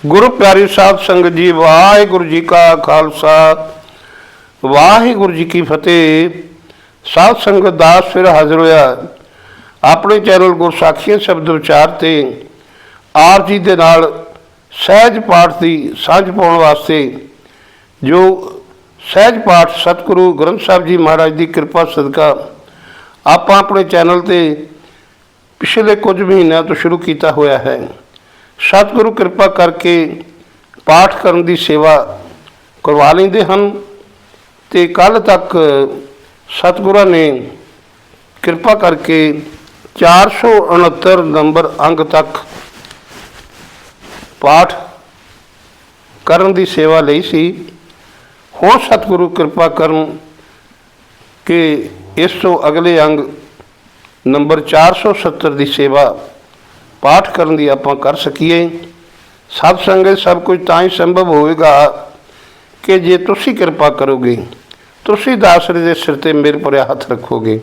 गुरु प्यारी साध संगत जी, वाहिगुरु जी का खालसा वाहिगुरु जी की फतेह। साध संगत दास फिर हाजिर होया अपने चैनल गुरसाखियां शब्द विचार ते आर जी दे नाल सहज पाठ की सांझ पाउण वास्ते। जो सहज पाठ सतगुरु ग्रंथ साहब जी महाराज की कृपा सदका आप अपने चैनल ते पिछले कुछ महीनों तो शुरू किया होया है। सतगुरु कृपा करके पाठ करने की सेवा करवा लेंदे हन ते कल तक सतगुरु ने कृपा करके 469 नंबर अंग तक पाठ करने की सेवा ली सी। हुण सतगुरु कृपा करन के इस तो अगले अंग नंबर 470 की सेवा पाठ करने की आपां कर सकीए। सब संगत सब कुछ तां ही संभव होएगा कि जे तुसी कृपा करोगे, तुसी दासरे दे सिर ते मेरे पर हथ रखोगे।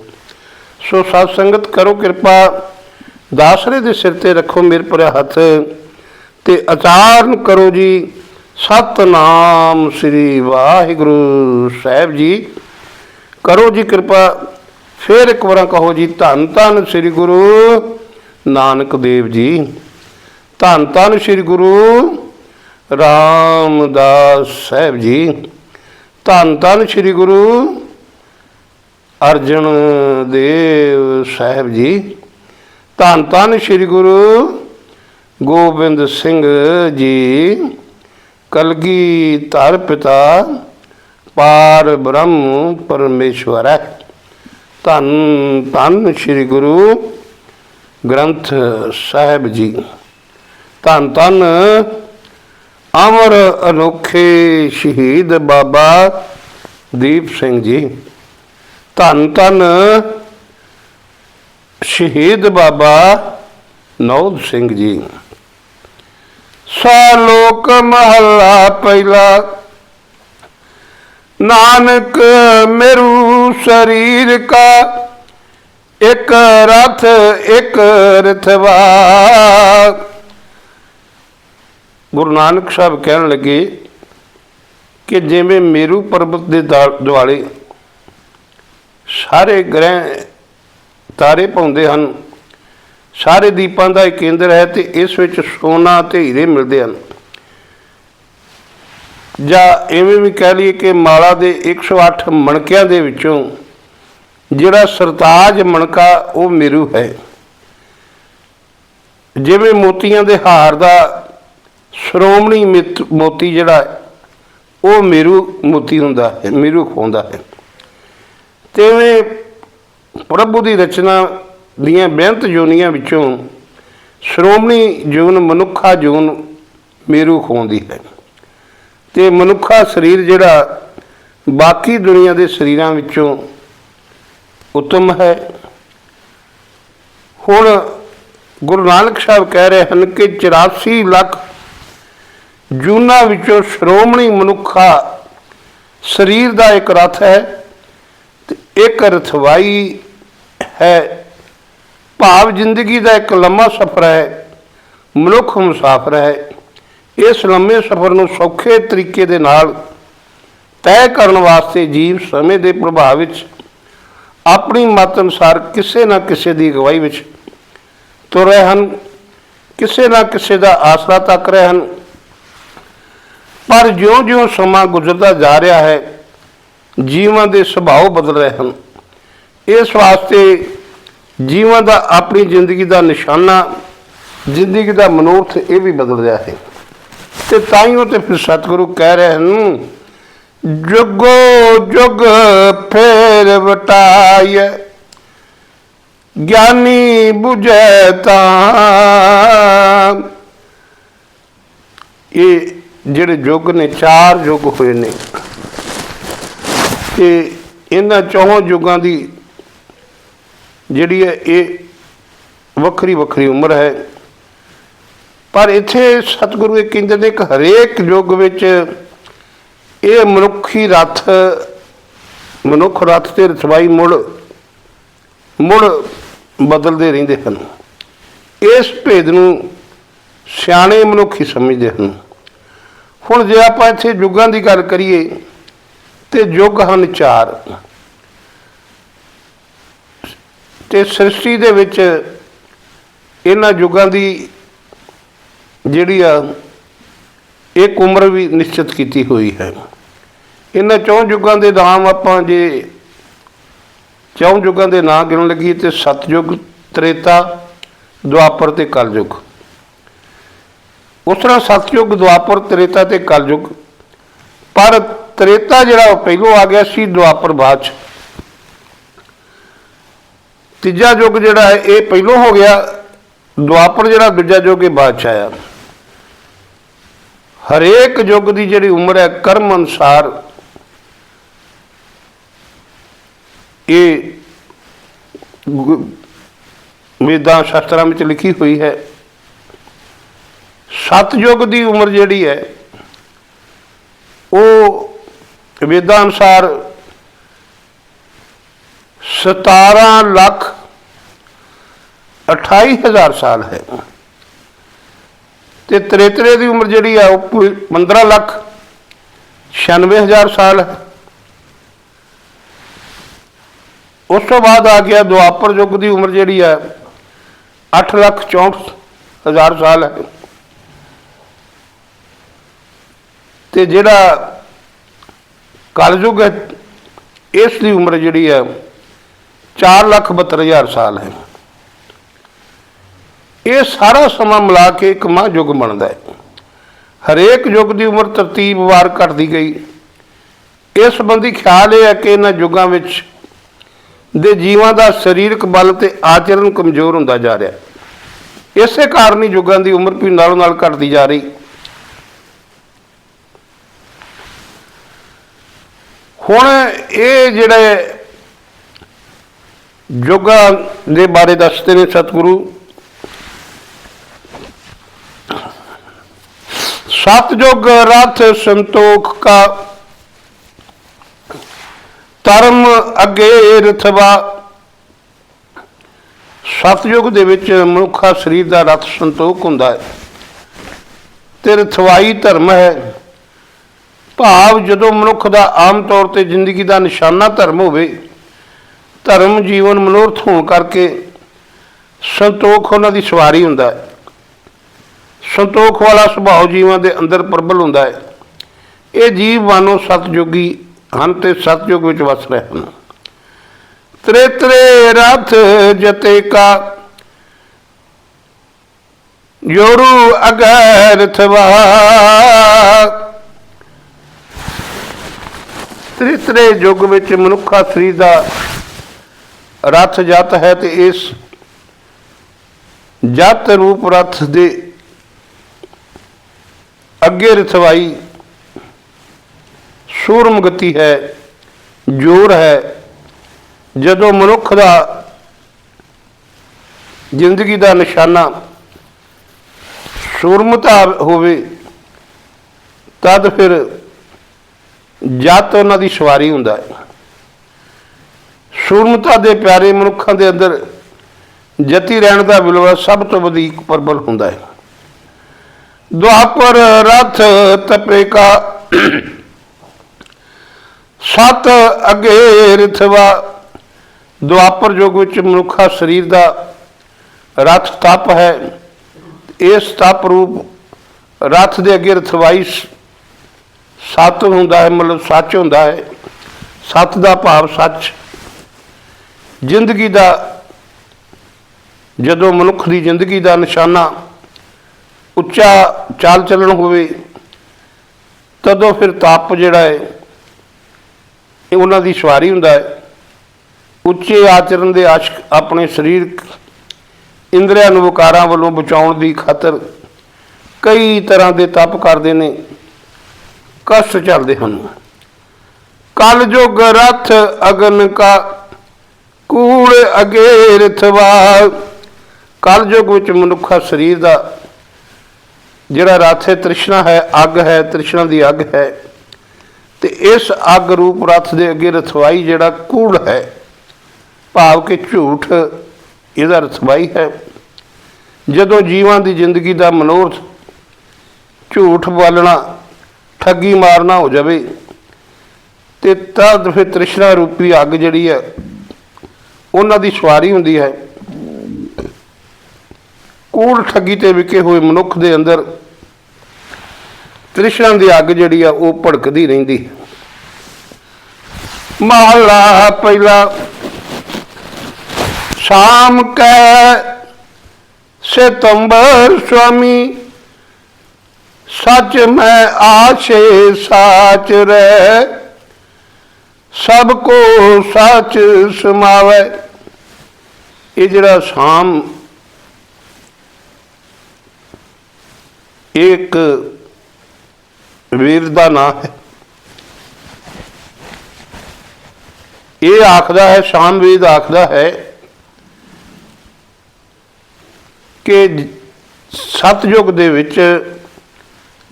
सो सब संगत करो कृपा, दासरे दे सिर ते रखो मेरे पर हथ ते उचारण करो जी सतनाम श्री वाहिगुरु साहब जी। करो जी कृपा, फिर एक बार कहो जी धन धन श्री गुरु नानक देव जी, धन धन श्री गुरु रामदास साहब जी, धन धन श्री गुरु अर्जन देव साहब जी, धन धन श्री गुरु गोबिंद सिंह जी, कलगीधर पिता पार ब्रह्म परमेश्वर है। धन धन श्री गुरु ग्रंथ साहब जी, धन धन अमर अनोखे शहीद बाबा दीप सिंह जी, धन धन शहीद बाबा नौद सिंह जी। सालोक महला पहला, नानक मेरू शरीर का एक रथ एक रथवा। गुरु नानक साहब कहन लगे कि जिवें मेरू पर्वत के दुआले सारे ग्रह तारे पाउंदे हन, सारे दीपां का एक केंद्र है, तो इस विच सोना ते हीरे मिलते हैं। जां इवें भी कह लीए कि माला दे 108 मणकियां दे विचों जिहड़ा सरताज मणका वो मेरू है। जिवें मोतियां दे हार दा श्रोमणी मोती जिहड़ा वो मेरू मोती हुंदा है, मेरू खोंदा है। तिवें प्रभु की रचना दियां बेअंत जोनियां विचों श्रोमणी जून मनुखा जून मेरू खोंदी है। ते मनुखा शरीर जिहड़ा बाकी दुनिया के शरीरां विचों उत्तम है। हुण गुरु नानक साहब कह रहे हैं कि 84 लाख जूना विचों श्रोमणी मनुखा शरीर का एक रथ है, एक रथवाई है। भाव जिंदगी का एक लम्मा सफ़र है, मनुख मुसाफर है। इस लंबे सफ़र को सौखे तरीके दे नाल तय करने वास्ते जीव समय के प्रभाव विच अपनी मत अनुसार किसी न किसी की अगवाई में तुर रहे हैं, किसी न किसी का आसरा तक रहे हैं। पर ज्यों ज्यों समा गुजरता जा रहा है, जीवां के सुभाव बदल रहे हैं। इस वास्ते जीवां का अपनी जिंदगी का निशाना, जिंदगी का मनोरथ ये भी बदल रहा है। तो ताइयों तो फिर सतगुरु कह रहे हैं जुगो जुग फेर वटाय, ज्ञानी बुझे तां। ये जिहड़े युग ने 4 युग हुए ने, ते इन्हां 4 युगां दी जिहड़ी है ये वक्री वक्री उम्र है। पर इत्थे सतगुरु ये कहंदे ने कि हरेक युग विच ये मनुखी रथ, मनुख रथ ते रथवाई मुड़ मुड़ बदलते रहंदे हन। इस भेद नूं ਸਿਆਣੇ ਮਨੁੱਖ ਹੀ ਸਮਝਦੇ ਹਨ। ਹੁਣ ਜੇ ਆਪਾਂ ਇੱਥੇ ਯੁੱਗਾਂ ਦੀ ਗੱਲ ਕਰੀਏ ਤੇ ਯੁੱਗ ਹਨ 4 ਤੇ ਸ੍ਰਿਸ਼ਟੀ ਦੇ ਵਿੱਚ ਇਹਨਾਂ ਯੁੱਗਾਂ ਦੀ ਜਿਹੜੀ ਆ ਇੱਕ ਉਮਰ ਵੀ ਨਿਸ਼ਚਿਤ ਕੀਤੀ ਹੋਈ ਹੈ। ਇਹਨਾਂ 4 ਯੁੱਗਾਂ ਦੇ ਨਾਮ ਆਪਾਂ ਜੇ 4 ਯੁੱਗਾਂ ਦੇ ਨਾਂ ਗਿਣਨ ਲੱਗੀ ਤੇ ਸਤਯੁਗ, ਤ੍ਰੇਤਾ, ਦੁਆਪਰ ਤੇ ਕਲਯੁਗ। ਉਸ ਤਰ੍ਹਾਂ ਸਤਯੁਗ, ਦੁਆਪਰ, ਤ੍ਰੇਤਾ ਤੇ ਕਲਯੁਗ, ਪਰ ਤ੍ਰੇਤਾ ਜਿਹੜਾ ਉਹ ਪਹਿਲੋਂ ਆ ਗਿਆ ਸੀ, ਦੁਆਪਰ ਬਾਅਦ 'ਚ। ਤੀਜਾ ਯੁੱਗ ਜਿਹੜਾ ਹੈ ਇਹ ਪਹਿਲੋਂ ਹੋ ਗਿਆ, ਦੁਆਪਰ ਜਿਹੜਾ ਦੂਜਾ ਯੁੱਗ ਇਹ ਬਾਅਦ 'ਚ ਆਇਆ। ਹਰੇਕ ਯੁੱਗ ਦੀ ਜਿਹੜੀ ਉਮਰ ਹੈ ਕਰਮ ਅਨੁਸਾਰ ਇਹ ਵੇਦਾਂ ਸ਼ਾਸਤਰਾਂ ਵਿੱਚ ਲਿਖੀ ਹੋਈ ਹੈ। ਸਤਯੁਗ ਦੀ ਉਮਰ ਜਿਹੜੀ ਹੈ ਉਹ ਵੇਦਾਂ ਅਨੁਸਾਰ 17,28,000 ਸਾਲ ਹੈ ਤੇ ਤ੍ਰੇਤਰੇ ਦੀ ਉਮਰ ਜਿਹੜੀ ਹੈ ਉਹ 15,96,000 ਸਾਲ ਹੈ। ਉਸ ਤੋਂ ਬਾਅਦ ਆ ਗਿਆ ਦੁਆਪਰ ਯੁੱਗ ਦੀ ਉਮਰ ਜਿਹੜੀ ਹੈ 8,64,000 ਸਾਲ ਹੈ ਤੇ ਜਿਹੜਾ ਕਲਯੁੱਗ ਹੈ ਇਸ ਦੀ ਉਮਰ ਜਿਹੜੀ ਹੈ 4,72,000 ਸਾਲ ਹੈ। ਇਹ ਸਾਰਾ ਸਮਾਂ ਮਿਲਾ ਕੇ ਇੱਕ ਮਹਾਂਯੁੱਗ ਬਣਦਾ ਹੈ। ਹਰੇਕ ਯੁੱਗ ਦੀ ਉਮਰ ਤਰਤੀਬਵਾਰ ਘਟਦੀ ਗਈ। ਇਸ ਸੰਬੰਧੀ ਖਿਆਲ ਇਹ ਹੈ ਕਿ ਇਹਨਾਂ ਯੁੱਗਾਂ ਵਿੱਚ ਦੇ ਜੀਵਾਂ ਦਾ ਸਰੀਰਕ ਬਲ ਤੇ ਆਚਰਣ ਕਮਜ਼ੋਰ ਹੁੰਦਾ ਜਾ ਰਿਹਾ। ਇਸੇ ਕਾਰਨ ਹੀ ਯੁੱਗਾਂ ਦੀ ਉਮਰ ਵੀ ਨਾਲੋਂ ਨਾਲ ਘਟਦੀ ਜਾ ਰਹੀ। ਹੁਣ ਇਹ ਜਿਹੜੇ ਯੁੱਗਾਂ ਦੇ ਬਾਰੇ ਦੱਸਦੇ ਨੇ ਸਤਿਗੁਰੂ, सतयुग रथ संतोख का धर्म अगे रथवा। सतयुग दे विच मनुखा शरीर का रथ संतोख हुंदा है ते रथवाई धर्म है। भाव जदों मनुख का आम तौर पर जिंदगी का निशाना धर्म होवे, धर्म जीवन मनोरथ होने करके संतोख उन्हां दी सवारी हुंदा है। संतोख वाला सुभाव जीवां दे अंदर प्रबल हुंदा है। ये जीव मानो सतयुगी हन ते सतयुग विच वस रहे हैं। त्रेतरे रथ जते का योरू अगैर थवा। त्रेतरे युग विच मनुखा शरीर दा रथ जत है ते इस जत रूप रथ दे अगे रथवाई सूरम गति है, जोर है। जदों मनुख का जिंदगी का निशाना सूरमता होवे तद फिर जत उन्हां दी सवारी हुंदा है। सूरमता दे प्यारे मनुखां दे अंदर जती रहण दा विलवा सब तो वधीक प्रबल हुंदा है। द्वापर रथ तपे का सत अगे रथवा। द्वापर युग विच मनुखा शरीर का रथ तप है। इस तप रूप रथ दे अगे रथवाई सत हुंदा है, मतलब सच हुंदा है। सत का भाव सच। जिंदगी का जदों मनुख की जिंदगी का निशाना उच्चा चाल चलन होवे तदों फिर तप जिहड़ा है उन्हां दी सवारी हुंदा है। उच्चे आचरण दे आशक अपने शरीर इंद्रियां नूं विकारां वल्लों बचाउण दी खातर कई तरह के तप करदे ने, कष्ट झेलदे हन। कल युग रथ अगन का कूड़ अगे रथवा। कल युग विच मनुखा शरीर का जिहड़ा रथ है तृष्णा है, अग है, तृष्णा की अग है। तो इस अग रूप रथ के अगे रथवाई जिहड़ा कूड़ है, भाव के झूठ इहदा रथवाई है। ਜਦੋਂ ਜੀਵਾਂ ਦੀ ਜ਼ਿੰਦਗੀ ਦਾ ਮਨੋਰਥ ਝੂਠ ਬੋਲਣਾ, ਠੱਗੀ ਮਾਰਨਾ ਹੋ ਜਾਵੇ ਤੇ ਤਦ ਫਿਰ ਤ੍ਰਿਸ਼ਨਾ ਰੂਪੀ ਅੱਗ ਜਿਹੜੀ ਹੈ ਉਹਨਾਂ ਦੀ ਸਵਾਰੀ ਹੁੰਦੀ ਹੈ। ਕੂੜ ਠੱਗੀ ਤੇ ਵਿਕੇ ਹੋਏ ਮਨੁੱਖ ਦੇ ਅੰਦਰ ਤ੍ਰਿਸ਼ਨਾ ਦੀ ਅੱਗ ਜਿਹੜੀ ਆ ਉਹ ਭੜਕਦੀ ਰਹਿੰਦੀ। ਮਹਲਾ ਪਹਿਲਾ। ਸ਼ਾਮ ਕੈ ਸਿਤੰਬਰ ਸੁਆਮੀ, ਸੱਚ ਮੈਂ ਆਸ਼ੇ ਸਾਚ ਰਹਿ, ਸਭ ਕੋ ਸੱਚ ਸਮਾਵੈ। ਇਹ ਜਿਹੜਾ ਸ਼ਾਮ ਇੱਕ ਵੀਰ ਦਾ ਨਾਂ ਹੈ। ਇਹ ਆਖਦਾ ਹੈ, ਸ਼ਾਮ ਵੇਦ ਆਖਦਾ ਹੈ ਕਿ ਸਤਯੁਗ ਦੇ ਵਿੱਚ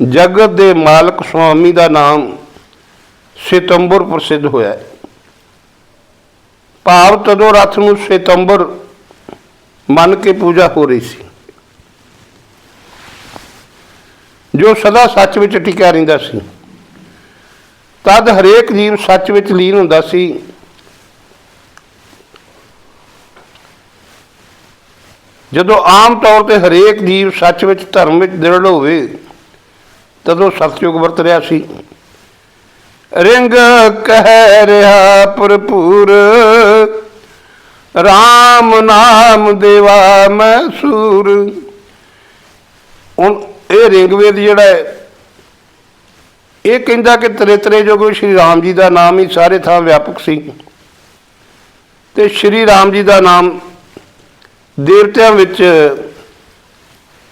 ਜਗਤ ਦੇ ਮਾਲਕ ਸੁਆਮੀ ਦਾ ਨਾਮ ਸਿਤੰਬਰ ਪ੍ਰਸਿੱਧ ਹੋਇਆ। ਭਾਵ ਤਦੋਂ ਰੱਥ ਨੂੰ ਸਿਤੰਬਰ ਮੰਨ ਕੇ ਪੂਜਾ ਹੋ ਰਹੀ ਸੀ, ਜੋ ਸਦਾ ਸੱਚ ਵਿੱਚ ਟਿਕਿਆ ਰਹਿੰਦਾ ਸੀ। ਤਦ ਹਰੇਕ ਜੀਵ ਸੱਚ ਵਿੱਚ ਲੀਨ ਹੁੰਦਾ ਸੀ। ਜਦੋਂ ਆਮ ਤੌਰ ਤੇ ਹਰੇਕ ਜੀਵ ਸੱਚ ਵਿੱਚ, ਧਰਮ ਵਿੱਚ ਦ੍ਰਿੜ ਹੋਵੇ, ਤਦੋਂ ਸਤਿਯੁਗ ਵਰਤ ਰਿਹਾ ਸੀ। ਰਿੰਗ ਕਹਿ ਰਿਹਾ ਭਰਪੂਰ, ਰਾਮ ਨਾਮ ਦੇਵਾ ਮੈਂ ਸੂਰ। ਹੁਣ ਇਹ ਰਿੰਗਵੇਦ ਜਿਹੜਾ ਹੈ ਇਹ ਕਹਿੰਦਾ ਕਿ ਤ੍ਰੇਤਰੇ ਯੁੱਗ ਵਿੱਚ ਸ਼੍ਰੀ ਰਾਮ ਜੀ ਦਾ ਨਾਮ ਹੀ ਸਾਰੇ ਥਾਂ ਵਿਆਪਕ ਸੀ ਤੇ ਸ਼੍ਰੀ ਰਾਮ ਜੀ ਦਾ ਨਾਮ ਦੇਵਤਿਆਂ ਵਿੱਚ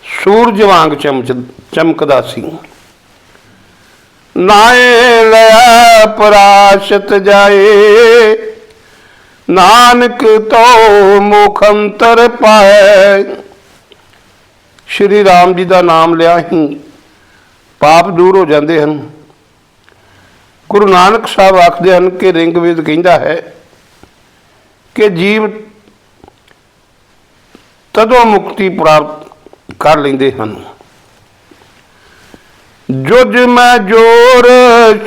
ਸੂਰਜ ਵਾਂਗ ਚਮਕਦਾ ਸੀ। ਨਾਏ ਲਿਆ ਪਰਾਸ਼ਤ ਜਾਏ, ਨਾਨਕ ਤੋ ਮੁਖ ਅੰਤਰ ਪਾਏ। ਸ਼੍ਰੀ ਰਾਮ ਜੀ ਦਾ ਨਾਮ ਲਿਆ ਹੀ ਪਾਪ ਦੂਰ ਹੋ ਜਾਂਦੇ ਹਨ। ਗੁਰੂ ਨਾਨਕ ਸਾਹਿਬ ਆਖਦੇ ਹਨ ਕਿ ਰਿੰਗਵੇਦ ਕਹਿੰਦਾ ਹੈ ਕਿ ਜੀਵ ਤਦੋਂ ਮੁਕਤੀ ਪ੍ਰਾਪਤ ਕਰ ਲੈਂਦੇ ਹਨ। ਜੁਜ ਮੈਂ ਜੋਰ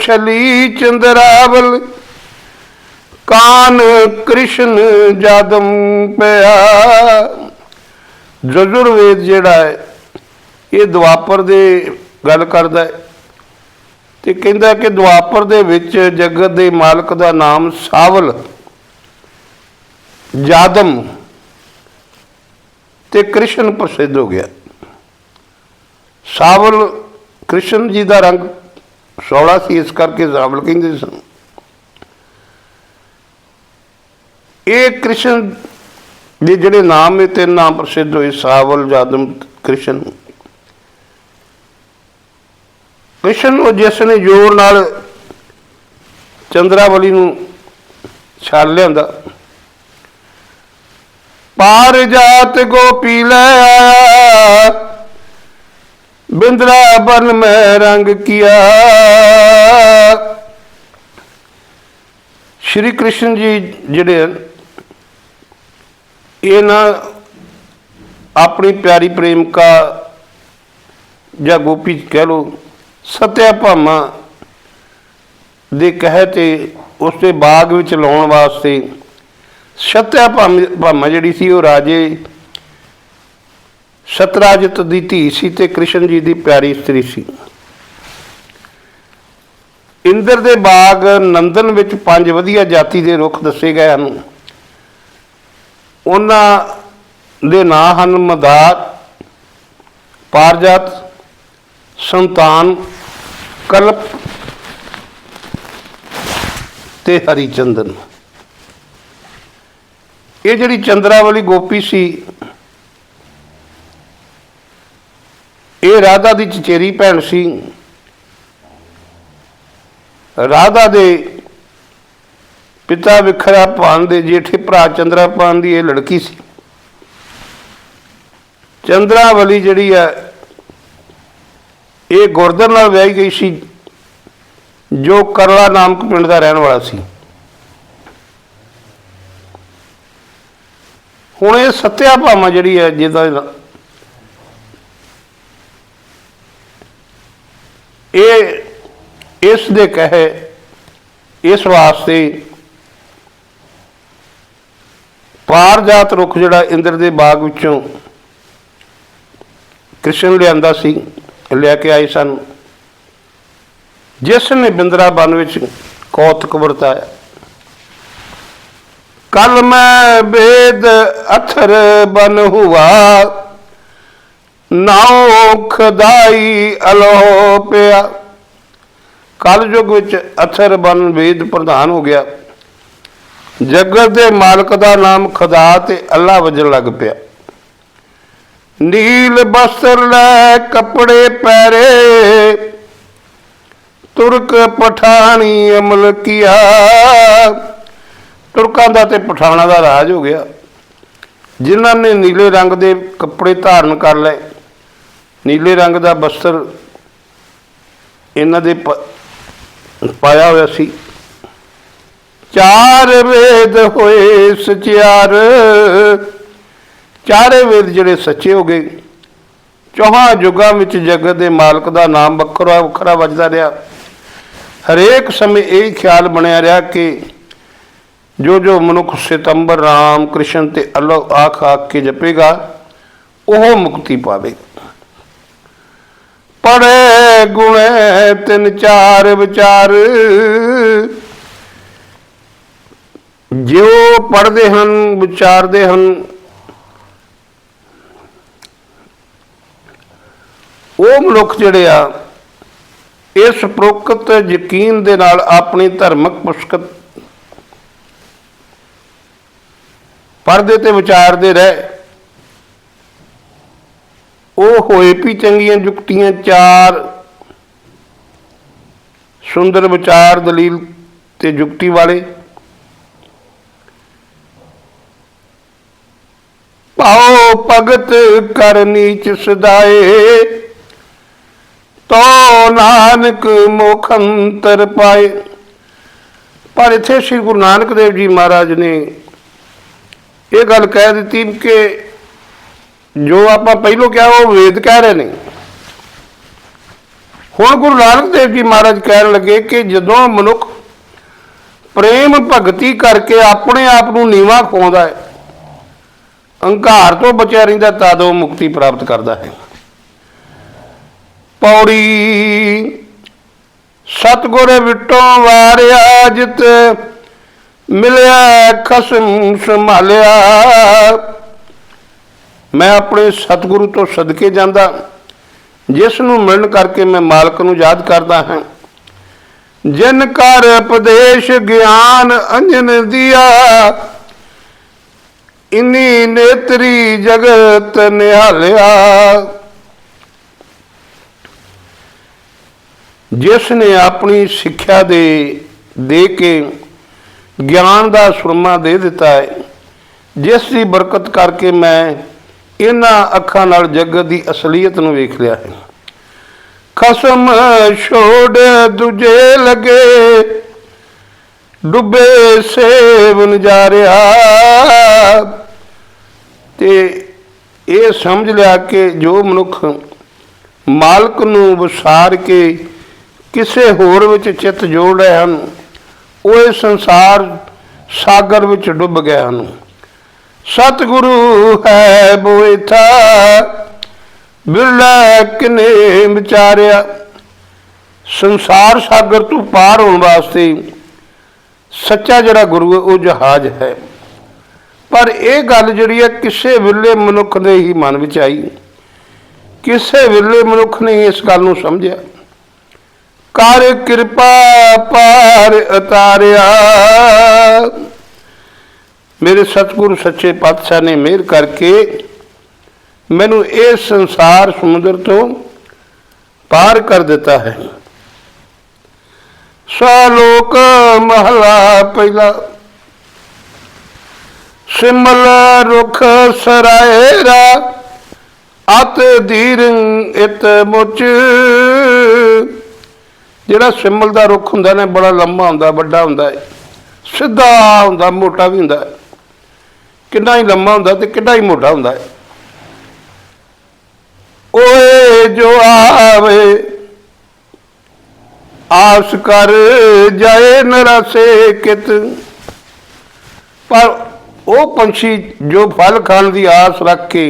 ਛਲੀ ਚੰਦਰਾਵਲ, ਕਾਨ ਕ੍ਰਿਸ਼ਨ ਜਾਦਮ ਪਿਆ। ਯਜੁਰਵੇਦ ਜਿਹੜਾ ਹੈ ਇਹ ਦੁਆਪਰ ਦੇ ਗੱਲ ਕਰਦਾ ਹੈ ਤੇ ਕਹਿੰਦਾ ਕਿ ਦੁਆਪਰ ਦੇ ਵਿੱਚ ਜਗਤ ਦੇ ਮਾਲਕ ਦਾ ਨਾਮ ਸਾਵਲ, ਜਾਦਮ ਤੇ ਕ੍ਰਿਸ਼ਨ ਪ੍ਰਸਿੱਧ ਹੋ ਗਿਆ। ਸਾਵਲ ਕ੍ਰਿਸ਼ਨ ਜੀ ਦਾ ਰੰਗ ਸੌਲਾ ਸੀ, ਇਸ ਕਰਕੇ ਸਾਵਲ ਕਹਿੰਦੇ ਸਨ। ਇਹ ਕ੍ਰਿਸ਼ਨ ਦੇ ਜਿਹੜੇ ਨਾਮ ਇਹ ਤਿੰਨ ਨਾਮ ਪ੍ਰਸਿੱਧ ਹੋਏ, ਸਾਵਲ, ਜਾਦਮ, ਕ੍ਰਿਸ਼ਨ। ਕ੍ਰਿਸ਼ਨ ਉਹ ਜਿਸ ਨੇ ਜ਼ੋਰ ਨਾਲ ਚੰਦਰਾਵਲੀ ਨੂੰ ਛਾਲ ਲਿਆਂਦਾ। ਪਾਰ ਜਾਤ ਗੋਪੀ ਲੈ ਆਇਆ, ਬਿੰਦਰਾਬਨ ਮੈਂ ਰੰਗ ਕੀਆ। ਸ਼੍ਰੀ ਕ੍ਰਿਸ਼ਨ ਜੀ ਜਿਹੜੇ ਇਹ ਨਾ ਆਪਣੀ ਪਿਆਰੀ ਪ੍ਰੇਮਿਕਾ ਜਾਂ ਗੋਪੀ ਕਹਿ ਲਓ, ਸਤਿਆ ਭਾਮਾ ਦੇ ਕਹਿ ਤੇ ਉਸਦੇ ਬਾਗ ਵਿੱਚ ਲਾਉਣ ਵਾਸਤੇ, ਸਤਿਆ ਭਾਮਾ ਜਿਹੜੀ ਸੀ ਉਹ ਰਾਜੇ ਸਤਰਾਜਿਤ ਦੀ ਧੀ ਸੀ ਤੇ ਕ੍ਰਿਸ਼ਨ ਜੀ ਦੀ ਪਿਆਰੀ ਇਸਤਰੀ ਸੀ। ਇੰਦਰ ਦੇ ਬਾਗ ਨੰਦਨ ਵਿੱਚ 5 ਵਧੀਆ ਜਾਤੀ ਦੇ ਰੁੱਖ ਦੱਸੇ ਗਏ ਹਨ। ਉਹਨਾਂ ਦੇ ਨਾਂ ਹਨ ਮਦਾਰ, ਪਾਰਜਾਤ, ਸੰਤਾਨ, ਕਲਪ ਤੇ ਹਰੀ ਚੰਦਨ। ਇਹ ਜਿਹੜੀ ਚੰਦਰਾਵਲੀ ਗੋਪੀ ਸੀ ਇਹ ਰਾਧਾ ਦੀ ਚਚੇਰੀ ਭੈਣ ਸੀ। ਰਾਧਾ ਦੇ ਪਿਤਾ ਵਿਖਰਾ ਭਾਨ ਦੇ ਜੇਠੇ ਭਰਾ ਚੰਦਰਾਪਾਨ ਦੀ ਇਹ ਲੜਕੀ ਸੀ। ਚੰਦਰਾਵਲੀ ਜਿਹੜੀ ਹੈ ਇਹ ਗੁਰਦਰ ਨਾਲ ਵਿਆਹੀ ਗਈ ਸੀ ਜੋ ਕਰਲਾ ਨਾਮਕ ਪਿੰਡ ਦਾ ਰਹਿਣ ਵਾਲਾ ਸੀ। ਹੁਣ ਇਹ ਸਤਿਆ ਭਾਮਾ ਜਿਹੜੀ ਹੈ ਜਿਹਦਾ ਇਹ ਇਸ ਦੇ ਕਹੇ ਇਸ ਵਾਸਤੇ ਪਾਰਜਾਤ ਰੁੱਖ ਜਿਹੜਾ ਇੰਦਰ ਦੇ ਬਾਗ ਵਿੱਚੋਂ ਕ੍ਰਿਸ਼ਨ ਲਿਆਂਦਾ ਸੀ, ਲੈ ਕੇ ਆਏ ਸਨ, ਜਿਸ ਨੇ ਬਿੰਦਰਾਬਨ ਵਿੱਚ ਕੌਤਕ ਵਰਤਾਇਆ। कल मैं वेद अथर बन हुआ, नाओ खदाई अलोपिया। कल युग विच अथर बन वेद प्रधान हो गया, जगत के मालक का नाम खदा ते अल्लाह वजन लग पिया। नील बस्तर लै कपड़े पैरे, तुर्क पठानी अमल किया। तुर्कों का तो पठाणा का राज हो गया, जिन्होंने नीले रंग के कपड़े धारण कर ले, नीले रंग का बस्तर इन्हों दे पाया हुआ सी। चार वेद होए सचियार, चारे वेद जिहड़े सच्चे हो गए। चौहां युगां विच जगत के मालक का नाम वखरा वखरा वजदा रहा। हरेक समय यही ख्याल बनया रहा कि जो जो मनुख सितंबर राम कृष्ण ते अल्लाह आख आख के जपेगा वह मुक्ति पावेगा। पढ़े गुणे तिन चार विचार, जो पढ़ते हैं विचारते हैं वो मनुख जिहड़े आ इस उपरोक्त यकीन दे नाल अपनी धार्मिक पुस्तक पढ़ते तो विचारते रहे, वो होए भी चंगियां जुक्तियां चार सुंदर विचार दलील ते जुक्ति वाले। पाओ भगत कर नीच सदाए, तो नानक मोखंतर पाए। पर इत्थे श्री गुरु नानक देव जी महाराज ने ये गल कह दी कि जो आप पहलों क्या वो वेद कह रहे हैं, हुण गुरु नानक देव जी महाराज कह लगे कि जदों मनुख प्रेम भगती करके अपने आप को नीवा खवाउंदा है, अंकार तो बचिया रहिंदा, तद वो मुक्ति प्राप्त करता है। पौड़ी सतगुर विटों वारिया, जित मिलिया खसम संभालिया। मैं अपने सतगुरु तो सदके जांदा, जिसनों मिलन करके मैं मालक नूं याद करदा हां। जिन कर उपदेश ज्ञान अंजन दिया, इन्नी नेत्री जगत निहालिया। जिसने अपनी सिक्ख्या दे के ज्ञान का सुरमा दे दिता है, जिसकी बरकत करके मैं इन्हां अखां नाल जगत की असलीयत नूं वेख लिया है। खसम छोड़ दूजे लगे, डुबे सेवन जा रहा। ते ये समझ लिया कि जो मनुख मालक नूं विसार के किसे होर विच चित जोड़ रहे हैं, वो इस संसार सागर विच डुब गए हैं। सतगुरु है बोए था, बिरला किने विचारिया। संसार सागर तो पार होने वास्ते सच्चा जड़ा गुरु है वो जहाज है। पर यह गल जिहड़ी है किसे वेले मनुख ने ही मन विच आई, किसे वेले मनुख ने इस गल नूं समझिया। कर कृपा पार उतारिया, मेरे सतगुरु सच्चे पातशाह ने मेहर करके मैनू इस संसार समुद्र तो पार कर देता है। सालोक महला पहला, सिमल रुख सरायरा, अत धीरंग इत मुच। जिहड़ा सिमल का रुख हुंदा ना बड़ा लंबा हुंदा, वड्डा हुंदा है, सीधा हुंदा, मोटा भी हुंदा है। कितना ही लंबा हुंदा ते कितना ही मोटा हुंदा है। ओए जो आवे ਆਸ ਕਰ ਜਾਏ ਨਰਾਸੇ ਕਿਤ। ਪਰ ਉਹ ਪੰਛੀ ਜੋ ਫਲ ਖਾਣ ਦੀ ਆਸ ਰੱਖ ਕੇ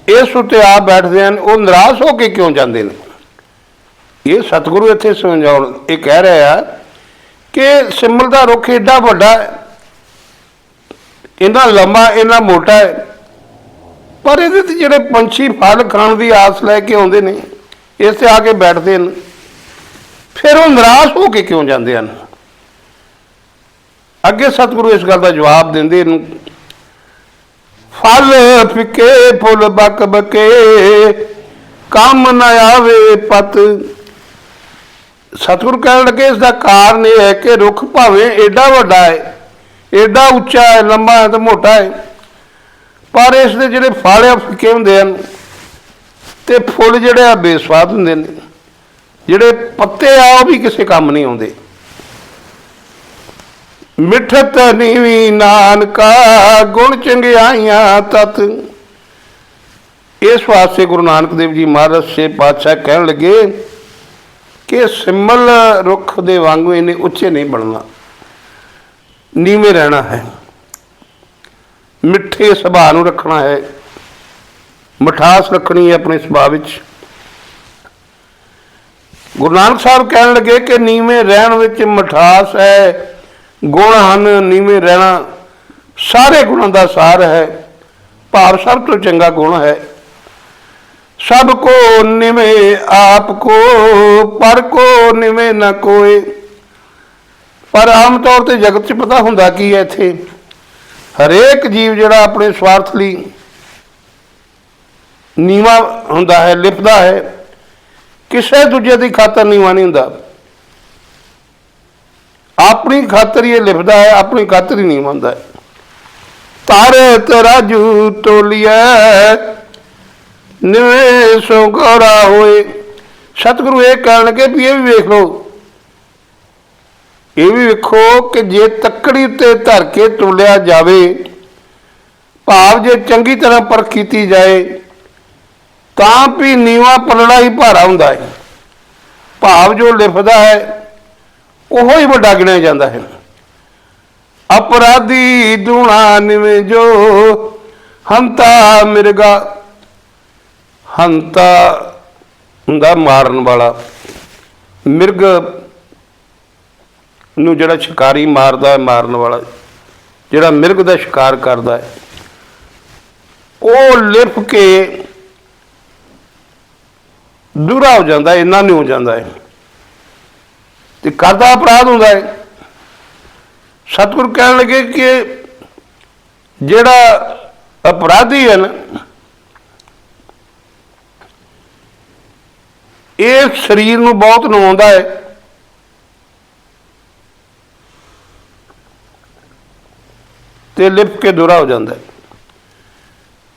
ਇਸ ਉੱਤੇ ਆ ਬੈਠਦੇ ਹਨ, ਉਹ ਨਿਰਾਸ਼ ਹੋ ਕੇ ਕਿਉਂ ਜਾਂਦੇ ਨੇ? ਇਹ ਸਤਿਗੁਰੂ ਇੱਥੇ ਸਮਝਾਉਣ, ਇਹ ਕਹਿ ਰਿਹਾ ਆ ਕਿ ਸਿਮਲ ਦਾ ਰੁੱਖ ਏਡਾ ਵੱਡਾ ਹੈ, ਇੰਨਾ ਲੰਮਾ, ਇੰਨਾ ਮੋਟਾ ਹੈ, ਪਰ ਇਹਦੇ ਤੇ ਜਿਹੜੇ ਪੰਛੀ ਫਲ ਖਾਣ ਦੀ ਆਸ ਲੈ ਕੇ ਆਉਂਦੇ ਨੇ, ਇਸ ਤੇ ਆ ਕੇ ਬੈਠਦੇ ਨੇ, ਫਿਰ ਉਹ ਨਿਰਾਸ਼ ਹੋ ਕੇ ਕਿਉਂ ਜਾਂਦੇ ਹਨ? ਅੱਗੇ ਸਤਿਗੁਰੂ ਇਸ ਗੱਲ ਦਾ ਜਵਾਬ ਦਿੰਦੇ ਇਹਨੂੰ, ਫਲ ਫਿੱਕੇ ਫੁੱਲ ਬਕ ਬਕੇ ਕੰਮ ਨਾ ਆਵੇ ਪਤ। ਸਤਿਗੁਰੂ ਕਹਿਣ ਲੱਗੇ ਇਸ ਦਾ ਕਾਰਨ ਇਹ ਹੈ ਕਿ ਰੁੱਖ ਭਾਵੇਂ ਏਡਾ ਵੱਡਾ ਹੈ, ਏਡਾ ਉੱਚਾ ਹੈ, ਲੰਬਾ ਹੈ ਤੇ ਮੋਟਾ ਹੈ, ਪਰ ਇਸ ਦੇ ਜਿਹੜੇ ਫਲ ਆ ਫਿੱਕੇ ਹੁੰਦੇ ਹਨ ਤੇ ਫੁੱਲ ਜਿਹੜੇ ਆ ਬੇਸਵਾਦ ਹੁੰਦੇ ਨੇ, ਜਿਹੜੇ ਪੱਤੇ ਆ ਉਹ ਵੀ ਕਿਸੇ ਕੰਮ ਨਹੀਂ ਆਉਂਦੇ। ਮਿੱਠਤ ਨੀਵੀਂ ਨਾਨਕਾ ਗੁਣ ਚੰਗਿਆਈਆਂ ਤਤ। ਇਸ ਵਾਸਤੇ ਗੁਰੂ ਨਾਨਕ ਦੇਵ ਜੀ ਮਹਾਰਾਜ ਸੇ ਪਾਤਸ਼ਾਹ ਕਹਿਣ ਲੱਗੇ ਕਿ ਸਿਮਲ ਰੁੱਖ ਦੇ ਵਾਂਗੂ ਇਹਨੇ ਉੱਚੇ ਨਹੀਂ ਬਣਨਾ, ਨੀਵੇਂ ਰਹਿਣਾ ਹੈ, ਮਿੱਠੇ ਸੁਭਾਅ ਨੂੰ ਰੱਖਣਾ ਹੈ, ਮਿਠਾਸ ਰੱਖਣੀ ਹੈ ਆਪਣੇ ਸੁਭਾਅ ਵਿੱਚ। ਗੁਰੂ ਨਾਨਕ ਸਾਹਿਬ ਕਹਿਣ ਲੱਗੇ ਕਿ ਨੀਵੇਂ ਰਹਿਣ ਵਿੱਚ ਮਿਠਾਸ ਹੈ, ਗੁਣ ਹਨ, ਨੀਵੇਂ ਰਹਿਣਾ ਸਾਰੇ ਗੁਣਾਂ ਦਾ ਸਾਰ ਹੈ, ਭਾਵ ਸਭ ਤੋਂ ਚੰਗਾ ਗੁਣ ਹੈ। ਸਭ ਕੋ ਨਿਵੇਂ ਆਪ ਕੋ, ਪਰ ਕੋ ਨਿਵੇਂ ਨਾ ਕੋਏ। ਪਰ ਆਮ ਤੌਰ ਤੇ ਜਗਤ 'ਚ ਪਤਾ ਹੁੰਦਾ ਕੀ ਹੈ, ਇੱਥੇ ਹਰੇਕ ਜੀਵ ਜਿਹੜਾ ਆਪਣੇ ਸਵਾਰਥ ਲਈ ਨੀਵਾਂ ਹੁੰਦਾ ਹੈ, ਲਿਪਦਾ ਹੈ, ਕਿਸੇ ਦੂਜੇ ਦੀ ਖਾਤਰ ਨੀਵਾਂ ਨਹੀਂ ਹੁੰਦਾ, ਆਪਣੀ ਖਾਤਰ ਹੀ ਇਹ ਲਿਪਦਾ ਹੈ, ਆਪਣੀ ਖਾਤਰ ਹੀ ਨੀਵਾਂ ਹੁੰਦਾ ਹੈ। ਤਾਰੇ ਤਰਾਜੂ ਤੋਲੀਐ ਨਿਵੇਂ ਸੋ ਗੌਰਾ ਹੋਏ। ਸਤਿਗੁਰੂ ਇਹ ਕਹਿਣ ਲੱਗੇ ਵੀ ਇਹ ਵੀ ਵੇਖ ਲਓ, ਇਹ ਵੀ ਵੇਖੋ ਕਿ ਜੇ ਤੱਕੜੀ ਉੱਤੇ ਧਰ ਕੇ ਤੋਲਿਆ ਜਾਵੇ, ਭਾਵ ਜੇ ਚੰਗੀ ਤਰ੍ਹਾਂ ਪਰਖ ਕੀਤੀ ਜਾਏ, ਤਾਂ ਵੀ ਨੀਵਾਂ ਪਲੜਾ ਹੀ ਭਾਰਾ ਹੁੰਦਾ ਹੈ, ਭਾਵ ਜੋ ਲਿਖਦਾ ਹੈ ਉਹ ਹੀ ਵੱਡਾ ਗਿਣਿਆ ਜਾਂਦਾ ਹੈ। ਅਪਰਾਧੀ ਦੂਣਾ ਨਿਵੇਂ ਜੋ ਹੰਤਾ ਮਿਰਗਾ। ਹੰਤਾ ਹੁੰਦਾ ਮਾਰਨ ਵਾਲਾ, ਮਿਰਗ ਨੂੰ ਜਿਹੜਾ ਸ਼ਿਕਾਰੀ ਮਾਰਦਾ ਹੈ, ਮਾਰਨ ਵਾਲਾ ਜਿਹੜਾ ਮਿਰਗ ਦਾ ਸ਼ਿਕਾਰ ਕਰਦਾ ਹੈ, ਉਹ ਲਿਪ ਕੇ ਦੂਰਾ ਹੋ ਜਾਂਦਾ, ਇੰਨਾ ਨਹੀਂ ਹੋ ਜਾਂਦਾ ਹੈ ਤੇ ਕਰਦਾ ਅਪਰਾਧ ਹੁੰਦਾ ਹੈ। ਸਤਿਗੁਰੂ ਕਹਿਣ ਲੱਗੇ ਕਿ ਜਿਹੜਾ ਅਪਰਾਧੀ ਹੈ ਨਾ, ਇਹ ਸਰੀਰ ਨੂੰ ਬਹੁਤ ਨਵਾਉਂਦਾ ਹੈ, ਤੇ ਲਿਪ ਕੇ ਦੂਰਾ ਹੋ ਜਾਂਦਾ ਹੈ।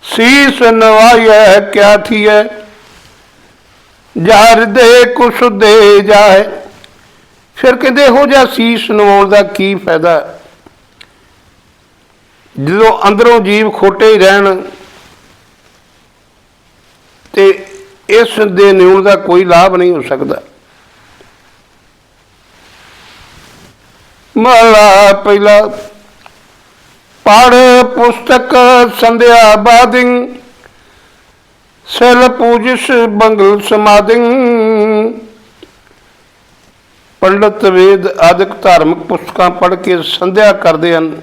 ਸੀਸ ਨਵਾਈਐ ਕਿਆ ਥੀਐ, ਜਾਰ ਦੇ ਕੁਛ ਦੇ ਜਾਏ। ਫਿਰ ਕਹਿੰਦੇ ਇਹੋ ਜਿਹਾ ਸੀਸ ਨਵਾਉਣ ਦਾ ਕੀ ਫਾਇਦਾ, ਜਦੋਂ ਅੰਦਰੋਂ ਜੀਵ ਖੋਟੇ ਹੀ ਰਹਿਣ ਤੇ ਇਸ ਦੇ ਨਿਉਣ ਦਾ ਕੋਈ ਲਾਭ ਨਹੀਂ ਹੋ ਸਕਦਾ। ਮਹਲਾ ਪਹਿਲਾ। ਪੜ ਪੁਸਤਕ ਸੰਧਿਆ ਬਾਦਿੰ, ਸਿਲ ਪੂਜਿਸ ਬੰਗਲ ਸਮਾਦਿੰ। ਪੰਡਤ ਵੇਦ ਆਦਿਕ ਧਾਰਮਿਕ ਪੁਸਤਕਾਂ ਪੜ੍ਹ ਕੇ ਸੰਧਿਆ ਕਰਦੇ ਹਨ,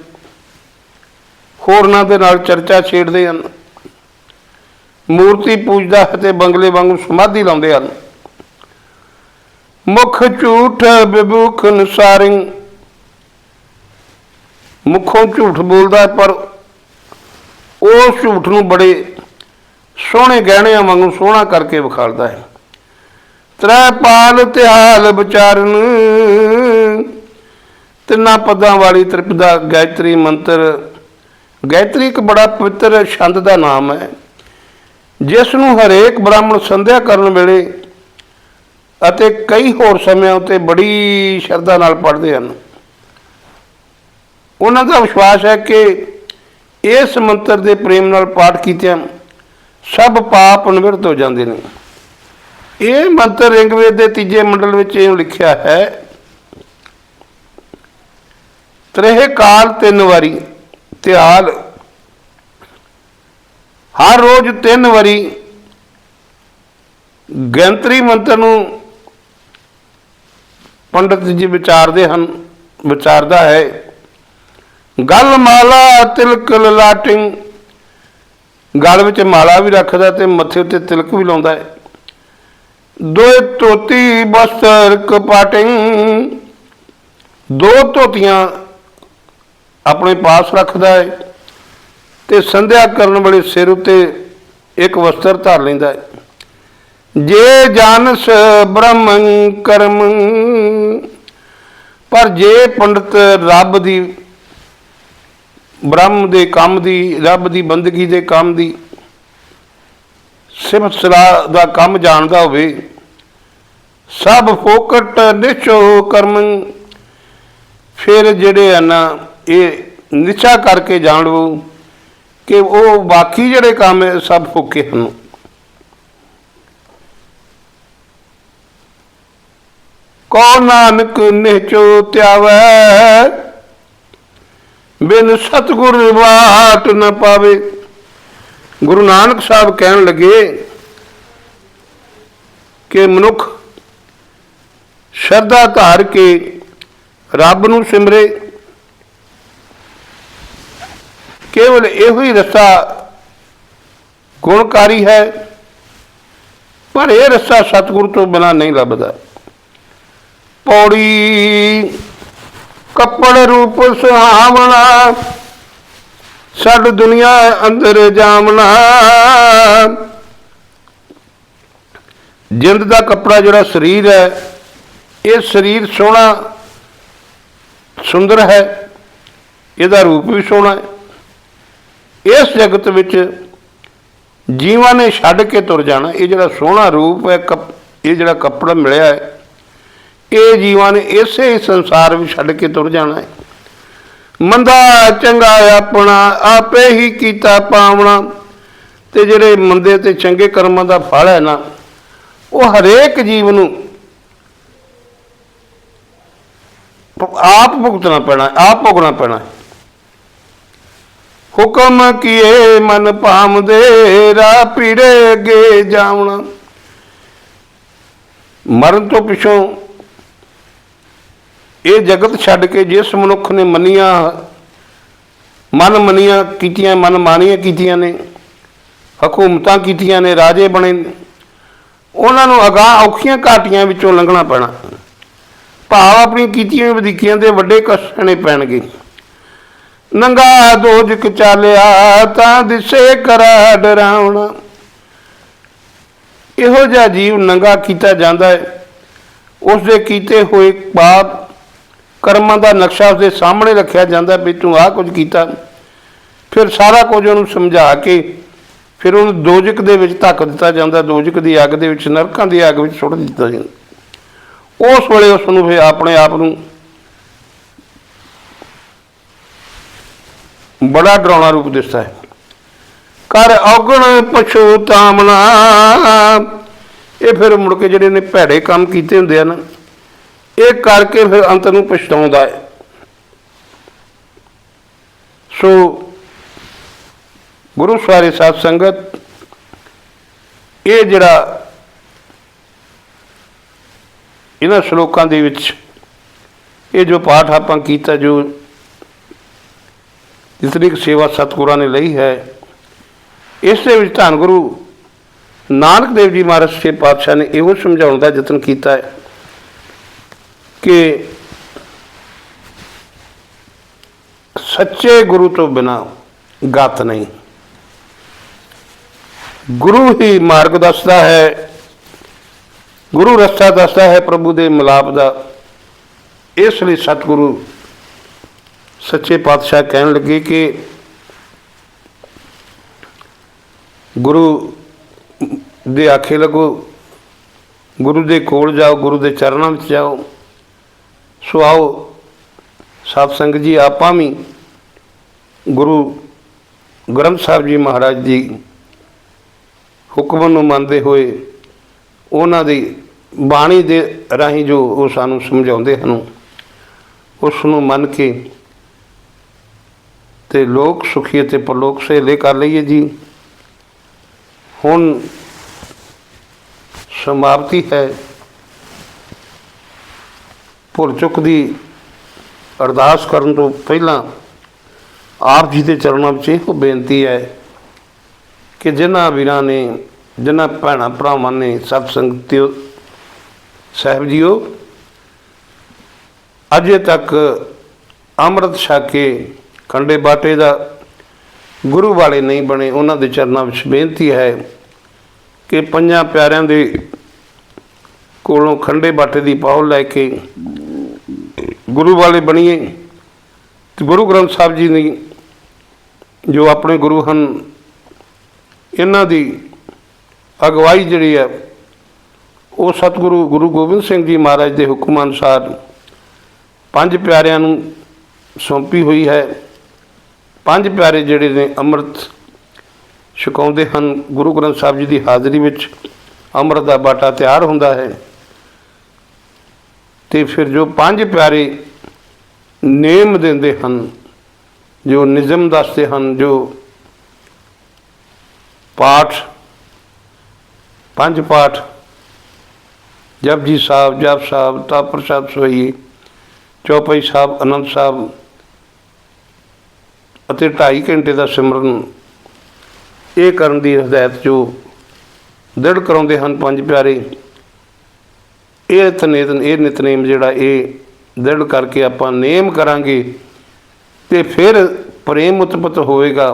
ਹੋਰਨਾਂ ਦੇ ਨਾਲ ਚਰਚਾ ਛੇੜਦੇ ਹਨ, ਮੂਰਤੀ ਪੂਜਦਾ ਹੈ ਤੇ ਬੰਗਲੇ ਵਾਂਗੂ ਸਮਾਧੀ ਲਾਉਂਦੇ ਹਨ। ਮੁਖ ਝੂਠ ਵਿਭੂਖ ਨਸਾਰਿੰ, ਮੁਖੋਂ ਝੂਠ ਬੋਲਦਾ ਪਰ ਉਸ ਝੂਠ ਨੂੰ ਬੜੇ ਸੋਹਣੇ ਗਹਿਣਿਆਂ ਵਾਂਗੂ ਸੋਹਣਾ ਕਰਕੇ ਵਿਖਾਲਦਾ ਹੈ। ਤ੍ਰੈ ਪਾਲ ਤਿਹਾਲ ਵਿਚਾਰਨ, ਤਿੰਨਾਂ ਪਦਾਂ ਵਾਲੀ ਤ੍ਰਿਪਦਾ ਗਾਇਤਰੀ ਮੰਤਰ। ਗਾਇਤਰੀ ਇੱਕ ਬੜਾ ਪਵਿੱਤਰ ਛੰਦ ਦਾ ਨਾਮ ਹੈ, ਜਿਸ ਨੂੰ ਹਰੇਕ ਬ੍ਰਾਹਮਣ ਸੰਧਿਆ ਕਰਨ ਵੇਲੇ ਅਤੇ ਕਈ ਹੋਰ ਸਮਿਆਂ ਉੱਤੇ ਬੜੀ ਸ਼ਰਧਾ ਨਾਲ ਪੜ੍ਹਦੇ ਹਨ। ਉਹਨਾਂ ਦਾ ਵਿਸ਼ਵਾਸ ਹੈ ਕਿ ਇਸ ਮੰਤਰ ਦੇ ਪ੍ਰੇਮ ਨਾਲ ਪਾਠ ਕੀਤਿਆਂ ਸਭ ਪਾਪ ਨਿਵਰਤ ਹੋ ਜਾਂਦੇ ਨੇ। ਇਹ ਮੰਤਰ ਰਿੰਗਵੇਦ ਦੇ ਤੀਜੇ ਮੰਡਲ ਵਿੱਚ ਇਹ ਲਿਖਿਆ ਹੈ, ਤ੍ਰੇਹ ਕਾਲ 3 ਵਾਰੀ ਧਿਆਲ, ਹਰ ਰੋਜ਼ 3 ਵਾਰੀ ਗੈਂਤਰੀ ਮੰਤਰ ਨੂੰ ਪੰਡਤ ਜੀ ਵਿਚਾਰਦੇ ਹਨ, ਵਿਚਾਰਦਾ ਹੈ। ਗਲ ਮਾਲਾ ਤਿਲਕ ਲਲਾਟਿੰਗ, ਗਲ ਵਿੱਚ ਮਾਲਾ ਵੀ ਰੱਖਦਾ ਤੇ ਮੱਥੇ ਉੱਤੇ ਤਿਲਕ ਵੀ ਲਾਉਂਦਾ ਹੈ। ਦੋਏ ਧੋਤੀ ਬਸਤਰ ਕਪਾਟਿੰਗ, 2 ਧੋਤੀਆਂ ਆਪਣੇ ਪਾਸ ਰੱਖਦਾ ਹੈ ਤੇ ਸੰਧਿਆ ਕਰਨ ਵੇਲੇ ਸਿਰ ਉੱਤੇ ਇੱਕ ਵਸਤਰ ਧਰ ਲੈਂਦਾ ਹੈ। ਜੇ ਜਾਨਸ ਬ੍ਰਹਮੰ ਕਰਮ, ਪਰ ਜੇ ਪੰਡਤ ਰੱਬ ਦੀ, ਬ੍ਰਹਮ ਦੇ ਕੰਮ ਦੀ, ਰੱਬ ਦੀ ਬੰਦਗੀ ਦੇ ਕੰਮ ਦੀ, ਸਿਫਤ ਸਲਾਹ ਦਾ ਕੰਮ ਜਾਣਦਾ ਹੋਵੇ, ਸਭ ਫੋਕਟ ਨਿਸ਼ਚੋ ਕਰਮ, ਫਿਰ ਜਿਹੜੇ ਹਨ ਇਹ ਨਿਸ਼ਚਾ ਕਰਕੇ ਜਾਣ ਲਓ ਕਿ ਉਹ ਬਾਕੀ ਜਿਹੜੇ ਕੰਮ ਹੈ ਸਭ ਫੋਕੇ ਹਨ। ਕੋ ਨਾਨਕ ਨਿਹਚੋ ਧਿਆਵੈ, ਬਿਨ ਸਤਿਗੁਰ ਬਾਟ ਨ ਪਾਵੇ। ਗੁਰੂ ਨਾਨਕ ਸਾਹਿਬ ਕਹਿਣ ਲੱਗੇ ਕਿ ਮਨੁੱਖ ਸ਼ਰਧਾ ਧਾਰ ਕੇ ਰੱਬ ਨੂੰ ਸਿਮਰੇ, ਕੇਵਲ ਇਹੋ ਹੀ ਰਸਤਾ ਗੁਣਕਾਰੀ ਹੈ, ਪਰ ਇਹ ਰਸਤਾ ਸਤਿਗੁਰੂ ਤੋਂ ਬਿਨਾਂ ਨਹੀਂ ਲੱਭਦਾ। ਪੌੜੀ ਕੱਪੜ ਰੂਪ ਸੁਹਾਵਣਾ, ਛੱਡ ਦੁਨੀਆ ਅੰਦਰ ਜਾਵਣਾ। ਜਿੰਦ ਦਾ ਕੱਪੜਾ ਜਿਹੜਾ ਸਰੀਰ ਹੈ, ਇਹ ਸਰੀਰ ਸੋਹਣਾ ਸੁੰਦਰ ਹੈ, ਇਹਦਾ ਰੂਪ ਵੀ ਸੋਹਣਾ ਹੈ। ਇਸ ਜਗਤ ਵਿੱਚ ਜੀਵਾਂ ਨੇ ਛੱਡ ਕੇ ਤੁਰ ਜਾਣਾ। ਇਹ ਜਿਹੜਾ ਸੋਹਣਾ ਰੂਪ ਹੈ, ਇਹ ਜਿਹੜਾ ਕੱਪੜਾ ਮਿਲਿਆ ਹੈ, ਇਹ ਜੀਵਾਂ ਨੇ ਇਸੇ ਸੰਸਾਰ ਵਿੱਚ ਛੱਡ ਕੇ ਤੁਰ ਜਾਣਾ ਹੈ। ਮੰਦਾ ਚੰਗਾ ਆਪਣਾ ਆਪੇ ਹੀ ਕੀਤਾ ਪਾਵਣਾ, ਤੇ ਜਿਹੜੇ ਮੰਦੇ ਤੇ ਚੰਗੇ ਕਰਮਾਂ ਦਾ ਫਲ ਹੈ ਨਾ, ਉਹ ਹਰੇਕ ਜੀਵ ਨੂੰ ਆਪ ਭੁਗਤਣਾ ਪੈਣਾ, ਆਪ ਭੋਗਣਾ ਪੈਣਾ। ਹੁਕਮ ਕੀਏ ਮਨ ਭਾਮਦੇ, ਰਾਹ ਪੀੜੇ ਅੱਗੇ ਜਾਵਣਾ। ਮਰਨ ਤੋਂ ਪਿੱਛੋਂ ਇਹ ਜਗਤ ਛੱਡ ਕੇ ਜਿਸ ਮਨੁੱਖ ਨੇ ਮੰਨੀਆਂ, ਮਨ ਮੰਨੀਆਂ ਕੀਤੀਆਂ, ਮਨ ਮਾਨੀਆਂ ਕੀਤੀਆਂ ਨੇ, ਹਕੂਮਤਾਂ ਕੀਤੀਆਂ ਨੇ, ਰਾਜੇ ਬਣੇ, ਉਹਨਾਂ ਨੂੰ ਅਗਾਂਹ ਔਖੀਆਂ ਘਾਟੀਆਂ ਵਿੱਚੋਂ ਲੰਘਣਾ ਪੈਣਾ। ਭਾਵ ਆਪਣੀ ਕੀਤੀਆਂ ਵਧੀਕੀਆਂ ਦੇ ਵੱਡੇ ਕਸ਼ਣੇ ਪੈਣਗੇ। ਨੰਗਾ ਦੋਜਕ ਚਾਲਿਆ ਤਾਂ ਦਿਸੇ ਕਰਾ ਡਰਾਉਣਾ। ਇਹੋ ਜਿਹਾ ਜੀਵ ਨੰਗਾ ਕੀਤਾ ਜਾਂਦਾ ਹੈ। ਉਸ ਦੇ ਕੀਤੇ ਹੋਏ ਪਾਪ ਕਰਮਾਂ ਦਾ ਨਕਸ਼ਾ ਉਸਦੇ ਸਾਹਮਣੇ ਰੱਖਿਆ ਜਾਂਦਾ ਵੀ ਤੂੰ ਆਹ ਕੁਝ ਕੀਤਾ। ਫਿਰ ਸਾਰਾ ਕੁਝ ਉਹਨੂੰ ਸਮਝਾ ਕੇ ਫਿਰ ਉਹਨੂੰ ਦੋਜਕ ਦੇ ਵਿੱਚ ਧੱਕ ਦਿੱਤਾ ਜਾਂਦਾ, ਦੋਜਕ ਦੀ ਅੱਗ ਦੇ ਵਿੱਚ, ਨਰਕਾਂ ਦੀ ਅੱਗ ਵਿੱਚ ਸੁੱਟ ਦਿੱਤਾ ਜਾਂਦਾ। ਉਸ ਵੇਲੇ ਉਸ ਨੂੰ ਫਿਰ ਆਪਣੇ ਆਪ ਨੂੰ ਬੜਾ ਡਰਾਉਣਾ ਰੂਪ ਦਿਸਦਾ ਹੈ। ਕਰ ਔਗਣ ਪਛੂਤਾਵਣਾ, ਇਹ ਫਿਰ ਮੁੜ ਕੇ ਜਿਹੜੇ ਨੇ ਭੈੜੇ ਕੰਮ ਕੀਤੇ ਹੁੰਦੇ ਆ ਨਾ, ਇਹ ਕਰਕੇ ਫਿਰ ਅੰਤ ਨੂੰ ਪਛਤਾਉਂਦਾ ਹੈ। ਸੋ ਗੁਰੂ ਸਵਾਰੇ ਸਾਧ ਸੰਗਤ, ਇਹ ਜਿਹੜਾ ਇਹਨਾਂ ਸ਼ਲੋਕਾਂ ਦੇ ਵਿੱਚ ਇਹ ਜੋ ਪਾਠ ਆਪਾਂ ਕੀਤਾ, ਜੋ ਜਿਤਨੀ ਕੁ ਸੇਵਾ ਸਤਿਗੁਰਾਂ ਨੇ ਲਈ ਹੈ, ਇਸ ਦੇ ਵਿੱਚ ਧੰਨ ਗੁਰੂ ਨਾਨਕ ਦੇਵ ਜੀ ਮਹਾਰਾਜ ਸੱਚੇ ਪਾਤਸ਼ਾਹ ਨੇ ਇਹੋ ਸਮਝਾਉਣ ਦਾ ਯਤਨ ਕੀਤਾ ਹੈ ਕਿ ਸੱਚੇ ਗੁਰੂ ਤੋਂ ਬਿਨਾਂ ਗਤ ਨਹੀਂ। ਗੁਰੂ ਹੀ ਮਾਰਗ ਦੱਸਦਾ ਹੈ, ਗੁਰੂ ਰਸਤਾ ਦੱਸਦਾ ਹੈ ਪ੍ਰਭੂ ਦੇ ਮਿਲਾਪ ਦਾ। ਇਸ ਲਈ ਸਤਿਗੁਰੂ ਸੱਚੇ ਪਾਤਸ਼ਾਹ ਕਹਿਣ ਲੱਗੇ ਕਿ ਗੁਰੂ ਦੇ ਆਖੇ ਲੱਗੋ, ਗੁਰੂ ਦੇ ਕੋਲ ਜਾਓ, ਗੁਰੂ ਦੇ ਚਰਨਾਂ ਵਿੱਚ ਜਾਓ। ਸੋ ਆਓ ਸਾਧ ਸੰਗਤ ਜੀ, ਆਪਾਂ ਵੀ ਗੁਰੂ ਗ੍ਰੰਥ ਸਾਹਿਬ ਜੀ ਮਹਾਰਾਜ ਦੀ ਹੁਕਮ ਨੂੰ ਮੰਨਦੇ ਹੋਏ ਉਹਨਾਂ ਦੀ ਬਾਣੀ ਦੇ ਰਾਹੀਂ ਜੋ ਉਹ ਸਾਨੂੰ ਸਮਝਾਉਂਦੇ ਹਨ, ਉਸ ਨੂੰ ਮੰਨ ਕੇ ਤੇ ਲੋਕ ਸੁਖੀ ਅਤੇ ਪਰਲੋਕ ਸਹੇਲੇ ਕਰ ਲਈਏ ਜੀ। ਹੁਣ ਸਮਾਪਤੀ ਹੈ। ਭੁੱਲ ਚੁੱਕ ਦੀ ਅਰਦਾਸ ਕਰਨ ਤੋਂ ਪਹਿਲਾਂ ਆਪ ਜੀ ਦੇ ਚਰਨਾਂ ਵਿੱਚ ਇਹੋ ਬੇਨਤੀ ਹੈ ਕਿ ਜਿਨ੍ਹਾਂ ਵੀਰਾਂ ਨੇ, ਜਿਨ੍ਹਾਂ ਭੈਣਾਂ ਭਰਾਵਾਂ ਨੇ ਸਤ ਸੰਗਤਿਓ ਸਾਹਿਬ ਜੀਓ ਅਜੇ ਤੱਕ ਅੰਮ੍ਰਿਤ ਛਕ ਕੇ ਖੰਡੇ ਬਾਟੇ ਦਾ ਗੁਰੂ ਵਾਲੇ ਨਹੀਂ ਬਣੇ, ਉਹਨਾਂ ਦੇ ਚਰਨਾਂ ਵਿੱਚ ਬੇਨਤੀ ਹੈ ਕਿ ਪੰਜਾਂ ਪਿਆਰਿਆਂ ਦੇ ਕੋਲੋਂ ਖੰਡੇ ਬਾਟੇ ਦੀ ਪਾਹੁਲ ਲੈ ਕੇ ਗੁਰੂ ਵਾਲੇ ਬਣੀਏ। ਤੇ ਗੁਰੂ ਗ੍ਰੰਥ ਸਾਹਿਬ ਜੀ ਨੇ ਜੋ ਆਪਣੇ ਗੁਰੂ ਹਨ, ਇਹਨਾਂ ਦੀ ਅਗਵਾਈ ਜਿਹੜੀ ਹੈ ਉਹ ਸਤਿਗੁਰੂ ਗੁਰੂ ਗੋਬਿੰਦ ਸਿੰਘ ਜੀ ਮਹਾਰਾਜ ਦੇ ਹੁਕਮ ਅਨੁਸਾਰ ਪੰਜ ਪਿਆਰਿਆਂ ਨੂੰ ਸੌਂਪੀ ਹੋਈ ਹੈ। ਪੰਜ ਪਿਆਰੇ ਜਿਹੜੇ ਨੇ ਅੰਮ੍ਰਿਤ ਛਕਾਉਂਦੇ ਹਨ। ਗੁਰੂ ਗ੍ਰੰਥ ਸਾਹਿਬ ਜੀ ਦੀ ਹਾਜ਼ਰੀ ਵਿੱਚ ਅੰਮ੍ਰਿਤ ਦਾ ਬਾਟਾ ਤਿਆਰ ਹੁੰਦਾ ਹੈ ਤੇ ਫਿਰ ਜੋ ਪੰਜ ਪਿਆਰੇ ਨੇਮ ਦਿੰਦੇ ਹਨ, ਜੋ ਨਿਯਮ ਦੱਸਦੇ ਹਨ, ਜੋ ਪਾਠ ਪੰਜ ਪਾਠ ਜਪਜੀ ਸਾਹਿਬ, ਜਪ ਸਾਹਿਬ, ਤਪ ਪ੍ਰਸਾਦ ਸੋਈ, ਚੌਪਈ ਸਾਹਿਬ, ਆਨੰਦ ਸਾਹਿਬ ਅਤੇ 2.5 ਘੰਟੇ ਦਾ ਸਿਮਰਨ, ਇਹ ਕਰਨ ਦੀ ਹਦਾਇਤ ਜੋ ਦ੍ਰਿੜ ਕਰਾਉਂਦੇ ਹਨ ਪੰਜ ਪਿਆਰੇ। ਇਹ ਨਿਤਨੇਮ ਜਿਹੜਾ ਇਹ ਦ੍ਰਿੜ ਕਰਕੇ ਆਪਾਂ ਨੇਮ ਕਰਾਂਗੇ ਤੇ ਫਿਰ ਪ੍ਰੇਮ ਉਤਪਤ ਹੋਵੇਗਾ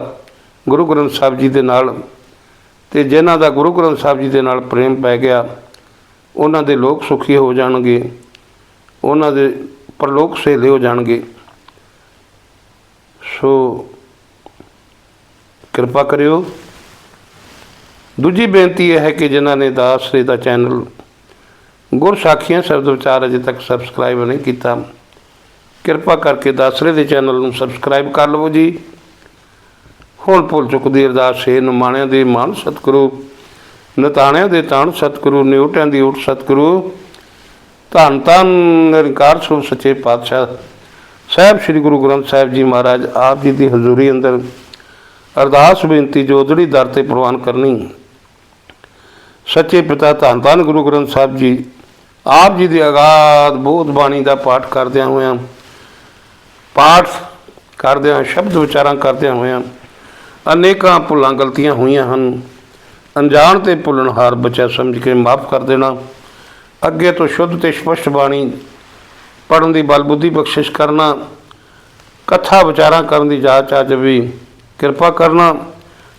ਗੁਰੂ ਗ੍ਰੰਥ ਸਾਹਿਬ ਜੀ ਦੇ ਨਾਲ। ਤੇ ਜਿਨ੍ਹਾਂ ਦਾ ਗੁਰੂ ਗ੍ਰੰਥ ਸਾਹਿਬ ਜੀ ਦੇ ਨਾਲ ਪ੍ਰੇਮ ਪੈ ਗਿਆ, ਉਹਨਾਂ ਦੇ ਲੋਕ ਸੁਖੀ ਹੋ ਜਾਣਗੇ, ਉਹਨਾਂ ਦੇ ਪਰਲੋਕ ਸਹੇਲੇ ਹੋ ਜਾਣਗੇ। ਸੋ ਕਿਰਪਾ ਕਰਿਓ। ਦੂਜੀ ਬੇਨਤੀ ਇਹ ਹੈ ਕਿ ਜਿਨ੍ਹਾਂ ਨੇ ਦਾਸਰੇ ਦਾ ਚੈਨਲ ਗੁਰ ਸਾਖੀਆਂ ਸ਼ਬਦ ਵਿਚਾਰ ਅਜੇ ਤੱਕ ਸਬਸਕ੍ਰਾਈਬ ਨਹੀਂ ਕੀਤਾ, ਕਿਰਪਾ ਕਰਕੇ ਦਾਸਰੇ ਦੇ ਚੈਨਲ ਨੂੰ ਸਬਸਕ੍ਰਾਈਬ ਕਰ ਲਵੋ ਜੀ। ਹੁਣ ਭੁੱਲ ਚੁੱਕ ਦੀ ਅਰਦਾਸ ਹੈ। ਨਿਮਾਣਿਆਂ ਦੇ ਮਾਣ ਸਤਿਗੁਰੂ, ਨਤਾਣਿਆਂ ਦੇ ਤਾਣ ਸਤਿਗੁਰੂ, ਨਿਉਟਿਆਂ ਦੀ ਓਟ ਸਤਿਗੁਰੂ, ਧੰਨ ਧੰਨ ਨਿਰੰਕਾਰ ਸਰੂਪ ਸੱਚੇ ਪਾਤਸ਼ਾਹ ਸਾਹਿਬ ਸ੍ਰੀ ਗੁਰੂ ਗ੍ਰੰਥ ਸਾਹਿਬ ਜੀ ਮਹਾਰਾਜ ਆਪ ਜੀ ਦੀ ਹਜ਼ੂਰੀ ਅੰਦਰ ਅਰਦਾਸ ਬੇਨਤੀ ਜੋਦੜੀ ਦਰ 'ਤੇ ਪ੍ਰਵਾਨ ਕਰਨੀ। ਸੱਚੇ ਪਿਤਾ ਧੰਨ ਧੰਨ ਗੁਰੂ ਗ੍ਰੰਥ ਸਾਹਿਬ ਜੀ ਆਪ ਜੀ ਦੀ ਅਗਾਧ ਬੋਧ ਬਾਣੀ ਦਾ ਪਾਠ ਕਰਦਿਆਂ ਹੋਇਆਂ, ਸ਼ਬਦ ਵਿਚਾਰਾਂ ਕਰਦਿਆਂ ਹੋਇਆਂ ਅਨੇਕਾਂ ਭੁੱਲਾਂ ਗਲਤੀਆਂ ਹੋਈਆਂ ਹਨ। ਅਣਜਾਣ ਤੇ ਭੁੱਲਣਹਾਰ ਬੱਚਾ ਸਮਝ ਕੇ ਮਾਫ਼ ਕਰ ਦੇਣਾ। ਅੱਗੇ ਤੋਂ ਸ਼ੁੱਧ ਤੇ ਸਪਸ਼ਟ ਬਾਣੀ ਪੜ੍ਹਨ ਦੀ ਬਲ ਬੁੱਧੀ ਬਖਸ਼ਿਸ਼ ਕਰਨਾ। ਕਥਾ ਵਿਚਾਰਾਂ ਕਰਨ ਦੀ ਜਾਚ ਆ ਜਾਵੇ, ਕਿਰਪਾ ਕਰਨਾ।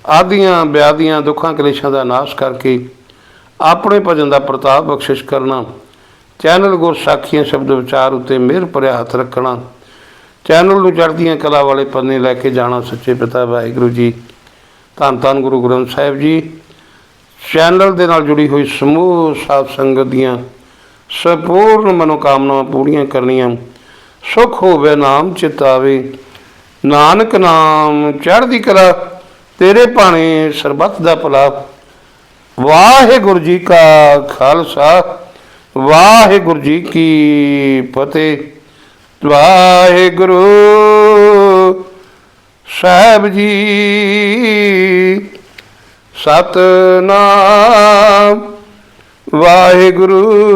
ਆਦੀਆਂ ਵਿਆਦੀਆਂ ਦੁੱਖਾਂ ਕਲੇਸ਼ਾਂ ਦਾ ਨਾਸ਼ ਕਰਕੇ ਆਪਣੇ ਭਜਨ ਦਾ ਪ੍ਰਤਾਪ ਬਖਸ਼ਿਸ਼ ਕਰਨਾ। ਚੈਨਲ ਗੁਰ ਸਾਖੀਆਂ ਸ਼ਬਦ ਵਿਚਾਰ ਉੱਤੇ ਮਿਹਰ ਭਰਿਆ ਹੱਥ ਰੱਖਣਾ। ਚੈਨਲ ਨੂੰ ਚੜ੍ਹਦੀਆਂ ਕਲਾ ਵਾਲੇ ਪੰਨੇ ਲੈ ਕੇ ਜਾਣਾ। ਸੱਚੇ ਪਿਤਾ ਵਾਹਿਗੁਰੂ ਜੀ, ਧੰਨ ਧੰਨ ਗੁਰੂ ਗ੍ਰੰਥ ਸਾਹਿਬ ਜੀ। ਚੈਨਲ ਦੇ ਨਾਲ ਜੁੜੀ ਹੋਈ ਸਮੂਹ ਸਾਧ ਸੰਗਤ ਦੀਆਂ ਸੰਪੂਰਨ ਮਨੋਕਾਮਨਾਵਾਂ ਪੂਰੀਆਂ ਕਰਨੀਆਂ। ਸੁਖ ਹੋਵੇ ਨਾਮ ਚਿਤ ਆਵੇ, ਨਾਨਕ ਨਾਮ ਚੜ੍ਹਦੀ ਕਲਾ, ਤੇਰੇ ਭਾਣੇ ਸਰਬੱਤ ਦਾ ਭਲਾ। ਵਾਹਿਗੁਰੂ ਜੀ ਕਾ ਖਾਲਸਾ, ਵਾਹਿਗੁਰੂ ਜੀ ਕੀ ਫਤਿਹ। ਵਾਹਿਗੁਰੂ ਸਾਹਿਬ ਜੀ, ਸਤਿਨਾਮ ਵਾਹਿਗੁਰੂ।